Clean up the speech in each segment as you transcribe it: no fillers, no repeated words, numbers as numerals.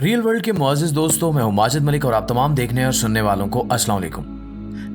Real world के मुअज़्ज़िज़ दोस्तों, मैं हूं माजिद मलिक और आप तमाम देखने और सुनने वालों को अस्सलाम वालेकुम।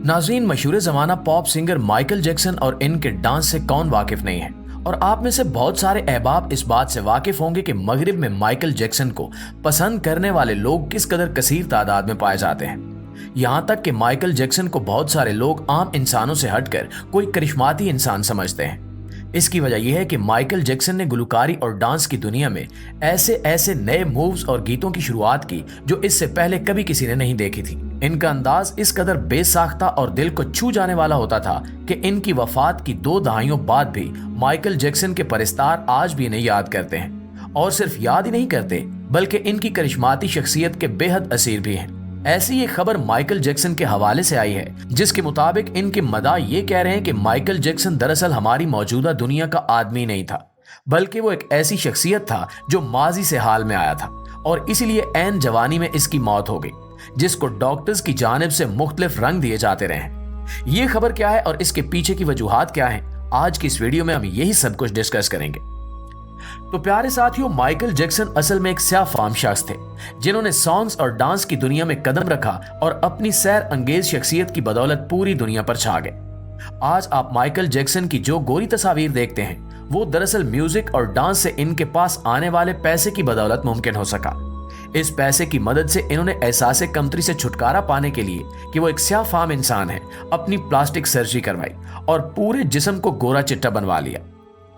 नाज़रीन, मशहूर ज़माना पॉप सिंगर माइकल जैक्सन और इनके डांस से कौन वाकिफ नहीं है। और आप में से बहुत सारे अहबाब इस बात से वाकिफ होंगे कि मगरिब में माइकल जैक्सन को पसंद करने वाले लोग किस कदर कसीर तादाद में पाए जाते हैं। यहाँ तक कि माइकल जैक्सन को बहुत सारे लोग आम इंसानों से हटकर कोई करिश्माती इंसान समझते हैं। इसकी वजह यह है कि माइकल जैक्सन ने गुलकारी और डांस की दुनिया में ऐसे ऐसे नए मूव्स और गीतों की शुरुआत की जो इससे पहले कभी किसी ने नहीं देखी थी। इनका अंदाज इस कदर बेसाख्ता और दिल को छू जाने वाला होता था कि इनकी वफात की 2 दहाइयों बाद भी माइकल जैक्सन के परस्तार आज भी इन्हें याद करते हैं, और सिर्फ याद ही नहीं करते बल्कि इनकी करिश्माती शख्सियत के बेहद असीर भी हैं। ऐसी ये खबर माइकल जैक्सन के हवाले से आई है जिसके मुताबिक इनके मदाह ये कह रहे हैं कि माइकल जैक्सन दरअसल हमारी मौजूदा दुनिया का आदमी नहीं था, बल्कि वो एक ऐसी शख्सियत था जो माजी से हाल में आया था और इसीलिए ऐन जवानी में इसकी मौत हो गई, जिसको डॉक्टर्स की जानिब से मुख्तलिफ रंग दिए जाते रहे। ये खबर क्या है और इसके पीछे की वजूहात क्या है, आज की इस वीडियो में हम यही सब कुछ डिस्कस करेंगे। तो प्यारे साथियों, माइकल जैक्सन असल में एक स्याफाम शख्स थे जिन्होंने सॉन्ग्स और डांस की दुनिया में कदम रखा और अपनी सैर अंगेज शख्सियत की बदौलत पूरी दुनिया पर छा गए। आज आप माइकल जैक्सन की जो गोरी तस्वीर देखते हैं वो दरअसल म्यूजिक और डांस से इनके पास आने वाले पैसे की बदौलत मुमकिन हो सका। इस पैसे की मदद से इन्होंने एहसास कमतरी से छुटकारा पाने के लिए कि वो एक स्याफाम इंसान है, अपनी प्लास्टिक सर्जरी करवाई और पूरे जिस्म को गोरा चिट्टा बनवा लिया।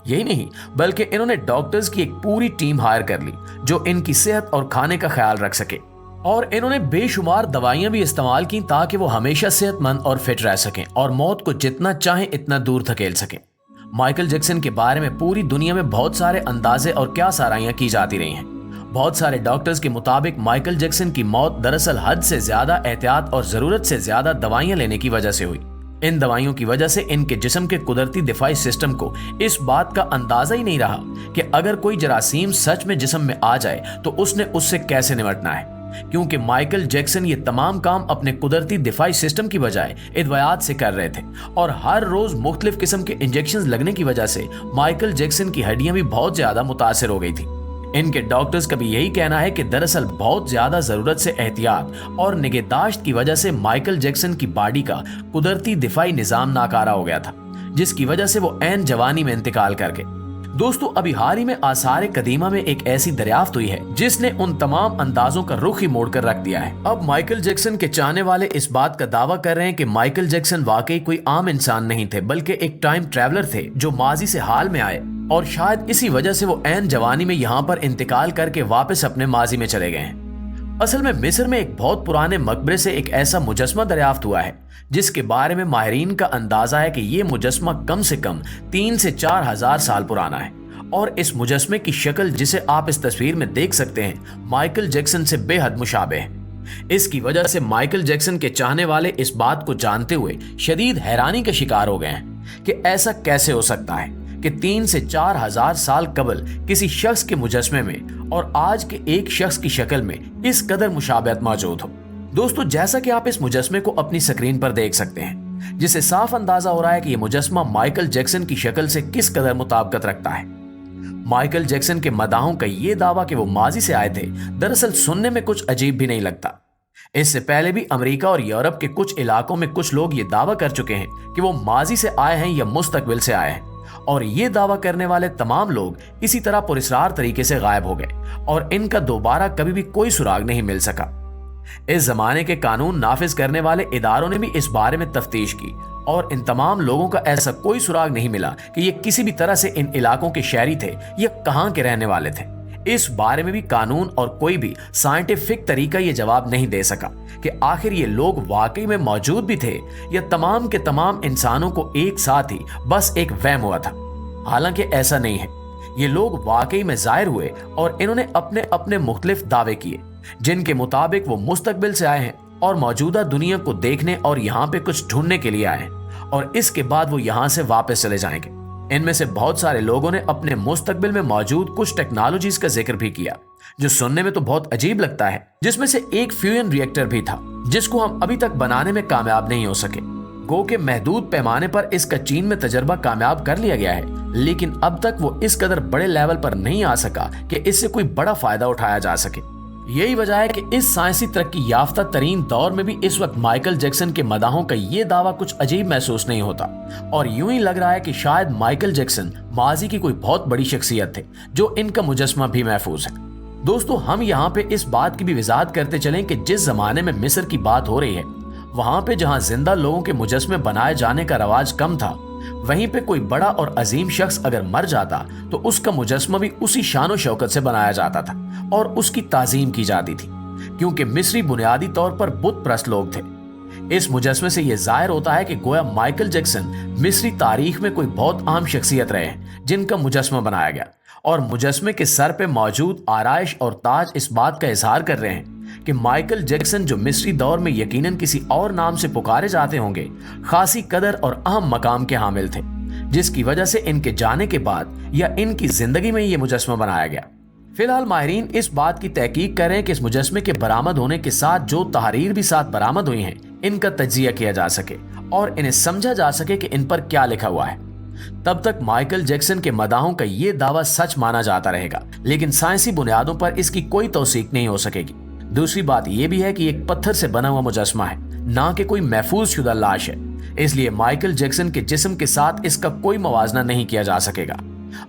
यही नहीं बल्कि इन्होंने डॉक्टर्स की एक पूरी टीम हायर कर ली जो इनकी सेहत और खाने का ख्याल रख सके, और इन्होंने बेशुमार दवाइयां भी इस्तेमाल की ताकि वो हमेशा सेहतमंद और फिट रह सकें और मौत को जितना चाहें इतना दूर धकेल सकें। माइकल जैक्सन के बारे में पूरी दुनिया में बहुत सारे अंदाजे और क्या साराइयां की जाती रही हैं। बहुत सारे डॉक्टर्स के मुताबिक माइकल जैक्सन की मौत दरअसल हद से ज्यादा एहतियात और जरूरत से ज्यादा दवाइयां लेने की वजह से हुई। इन दवाइयों की वजह से इनके जिस्म के कुदरती दिफाई सिस्टम को इस बात का अंदाजा ही नहीं रहा कि अगर कोई जरासीम सच में जिस्म में आ जाए तो उसने उससे कैसे निपटना है, क्योंकि माइकल जैक्सन ये तमाम काम अपने कुदरती दिफाई सिस्टम की बजाय इदवायात से कर रहे थे, और हर रोज मुख्तलिफ किस्म के इंजेक्शन लगने की वजह से माइकल जैक्सन की हड्डियां भी बहुत ज्यादा मुतासर हो गई थी। इनके डॉक्टर्स का भी यही कहना है कि दरअसल बहुत ज्यादा जरूरत से एहतियात और निगहदाश्त की वजह से माइकल जैक्सन की बॉडी का कुदरती दिफाई निजाम नाकारा हो गया था, जिसकी वजह से वो ऐन जवानी में इंतकाल कर गए। दोस्तों, अभी हाल ही में आसार कदीमा में एक ऐसी दरियाफ्त हुई है जिसने उन तमाम अंदाजों का रुख ही मोड़ कर रख दिया है। अब माइकल जैक्सन के चाहने वाले इस बात का दावा कर रहे हैं कि माइकल जैक्सन वाकई कोई आम इंसान नहीं थे, बल्कि एक टाइम ट्रैवलर थे जो माजी से हाल में आए, और शायद इसी वजह से वो ऐन जवानी में यहाँ पर इंतकाल करके वापस अपने माजी में चले गए हैं। असल में मिस्र में एक बहुत पुराने मकबरे से एक ऐसा मुजस्मा दरियाफ्त हुआ है जिसके बारे में माहिरीन का अंदाजा है कि ये मुजस्मा कम से कम 3 से 4 हजार साल पुराना है, और इस मुजस्मे की शक्ल जिसे आप इस तस्वीर में देख सकते हैं माइकल जैक्सन से बेहद मुशाबे है। इसकी वजह से माइकल जैक्सन के चाहने वाले इस बात को जानते हुए शदीद हैरानी का शिकार हो गए हैं कि ऐसा कैसे हो सकता है कि 3 से 4 हजार साल कबल किसी शख्स के मुजस्मे में और आज के एक शख्स की शक्ल में इस कदर मुशाबहत मौजूद हो। दोस्तों, जैसा कि आप इस मुजस्मे को अपनी स्क्रीन पर देख सकते हैं, जिससे साफ अंदाजा हो रहा है कि यह मुजस्मा माइकल जैक्सन की शक्ल से किस कदर मुताबिकत रखता है। माइकल जैक्सन के मदाहों का ये दावा कि वो माजी से आए थे दरअसल सुनने में कुछ अजीब भी नहीं लगता। इससे पहले भी अमेरिका और यूरोप के कुछ इलाकों में कुछ लोग ये दावा कर चुके हैं कि वो माजी से आए हैं या मुस्तकबिल से आए हैं, और ये दावा करने वाले तमाम लोग इसी तरह पुरस्कार तरीके से गायब हो गए और इनका दोबारा कभी भी कोई सुराग नहीं मिल सका। इस जमाने के कानून नाफिज करने वाले इदारों ने भी इस बारे में तफ्तीश की और इन तमाम लोगों का ऐसा कोई सुराग नहीं मिला कि ये किसी भी तरह से इन इलाकों के शहरी थे या कहां के रहने वाले थे। इस बारे में भी कानून और कोई भी साइंटिफिक तरीका ये जवाब नहीं दे सका कि आखिर ये लोग वाकई में मौजूद भी थे या तमाम के तमाम इंसानों को एक साथ ही बस एक वहम हुआ था। हालांकि ऐसा नहीं है, ये लोग वाकई में जाहिर हुए और इन्होंने अपने अपने मुख्तलिफ दावे किए जिनके मुताबिक वो मुस्तकबिल से आए हैं और मौजूदा दुनिया को देखने और यहाँ पे कुछ ढूंढने के लिए आए हैं, और इसके बाद वो यहाँ से वापस चले जाएंगे। इनमें से बहुत सारे लोगों ने अपने मुस्तकबिल में मौजूद कुछ टेक्नोलॉजीज का जिक्र भी किया जो सुनने में तो बहुत अजीब लगता है, जिसमें से एक फ्यूजन रिएक्टर भी था जिसको हम अभी तक बनाने में कामयाब नहीं हो सके। गो के महदूद पैमाने पर इसका चीन में तजर्बा कामयाब कर लिया गया है, लेकिन अब तक वो इस कदर बड़े लेवल पर नहीं आ सका कि इससे कोई बड़ा फायदा उठाया जा सके। यही वजह है कि इस साइंसी तरक्की याफ्ता तरीन दौर में भी इस वक्त माइकल जैक्सन के मदाहों का ये दावा कुछ अजीब महसूस नहीं होता, और यूं ही लग रहा है कि शायद माइकल जैक्सन माजी की कोई बहुत बड़ी शख्सियत थे जो इनका मुजस्समा भी महफूज है। दोस्तों, हम यहाँ पे इस बात की भी वजाहत करते चलें कि जिस जमाने में मिस्र की बात हो रही है, वहां पे जहां जिंदा लोगों के मुजस्समे बनाए जाने का रवाज कम था, वहीं पे कोई बड़ा और अजीम शख्स अगर मर जाता तो उसका मुजस्समा भी उसी शान शौकत से बनाया जाता था और उसकी ताजीम की जाती थी, क्योंकि मिस्री बुनियादी तौर पर बुत प्रस्त लोग थे। इस मुजस्समे से यह जाहिर होता है कि गोया माइकल जैक्सन मिस्री तारीख में कोई बहुत अहम शख्सियत रहे हैं जिनका मुजस्समा बनाया गया, और मुजस्समे के सर पे मौजूद आराइश और ताज इस बात का इजहार कर रहे हैं कि माइकल जैक्सन, जो मिस्री दौर में यकीनन किसी और नाम से पुकारे जाते होंगे, खासी कदर और अहम मकाम के हामिल थे, जिसकी वजह से इनके जाने के बाद या इनकी जिंदगी में ये मुजस्समा बनाया गया। फिलहाल माहिरीन इस बात की तहकीक कर रहे हैं कि इस मुजस्समे के बरामद होने के साथ जो तहरीर भी साथ बरामद हुई हैं, इनका तज्जिया किया जा सके और इन्हें समझा जा सके कि इन पर क्या लिखा हुआ है। तब तक माइकल जैक्सन के मदाहों का ये दावा सच माना जाता रहेगा, लेकिन साइंसी बुनियादों पर इसकी कोई तौसीक नहीं हो सकेगी। दूसरी बात यह भी है कि एक पत्थर से बना हुआ मुजस्समा है, ना कि कोई महफूज शुदा लाश है, इसलिए माइकल जैक्सन के जिस्म के साथ इसका कोई मवाजना नहीं किया जा सकेगा।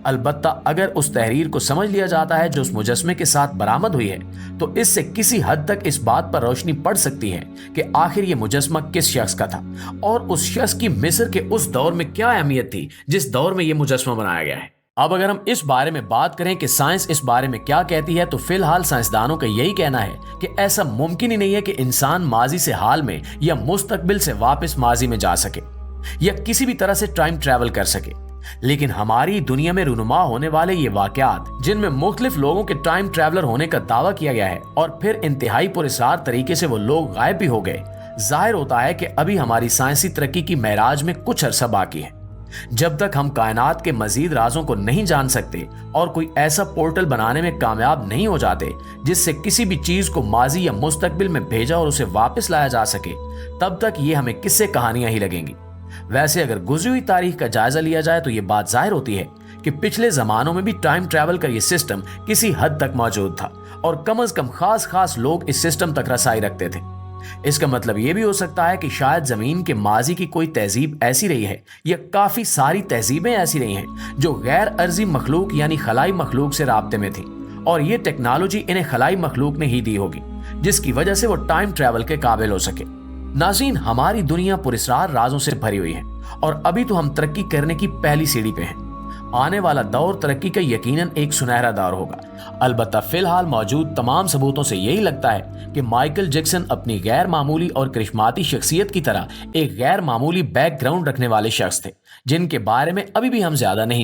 अलबत्ता अगर उस तहरीर को समझ लिया जाता है जो उस मुजस्समे के साथ बरामद हुई है, तो इससे किसी हद तक इस बात पर रोशनी पड़ सकती है कि आखिर ये मुजस्समा किस शख्स का था और उस शख्स की मिस्र के उस दौर में क्या अहमियत थी जिस दौर में ये मुजस्समा बनाया गया है। अब अगर हम इस बारे में बात करें कि साइंस इस बारे में क्या कहती है, तो फिलहाल साइंसदानों का यही कहना है कि ऐसा मुमकिन ही नहीं है कि इंसान माजी से हाल में या मुस्तकबिल से वापस माजी में जा सके या किसी भी तरह से टाइम ट्रैवल कर सके। लेकिन हमारी दुनिया में रुनुमा होने वाले ये वाकयात, जिनमें मुख्तलिफ लोगों के टाइम ट्रैवलर होने का दावा किया गया है और फिर इंतहाई पुरअसरार तरीके से वो लोग गायब भी हो गए, जाहिर होता है कि अभी हमारी साइंसी तरक्की की महराज में कुछ अरसा बाकी है। जब तक हम कायनात के मजीद राजों को नहीं जान सकते और कोई ऐसा पोर्टल बनाने में कामयाब नहीं हो जाते जिससे किसी भी चीज को माजी या मुस्तकबिल में भेजा और उसे वापस लाया जा सके, तब तक ये हमें किस्से कहानियां ही लगेंगी। वैसे अगर गुजरी हुई तारीख का जायजा लिया जाए तो ये बात जाहिर होती है कि पिछले जमानों में भी टाइम ट्रैवल का ये सिस्टम किसी हद तक मौजूद था और कम अज कम खास लोग इस सिस्टम तक रसाई रखते थे। इसका मतलब ये भी हो सकता है कि शायद जमीन के माजी की कोई तहजीब ऐसी रही है या काफी सारी तहजीबें ऐसी रही हैं जो गैर अर्जी मखलूक यानी खलाई मखलूक से राब्ते में थी, और ये टेक्नोलॉजी इन्हें खलाई मखलूक ने ही दी होगी, जिसकी वजह से वो टाइम ट्रैवल के काबिल हो सके। नाज़रीन, हमारी दुनिया पुरअसरार राजों से भरी हुई है और अभी तो हम तरक्की करने की पहली सीढ़ी पे हैं। आने वाला दौर तरक्की का यकीनन एक सुनहरा दौर होगा। अलबत्ता फिलहाल मौजूद तमाम सबूतों से यही लगता है कि माइकल जैक्सन अपनी गैर मामूली और करिश्माती शख्सियत की तरह एक गैर मामूली बैकग्राउंड रखने वाले शख्स थे, जिनके बारे में अभी भी हम ज्यादा नहीं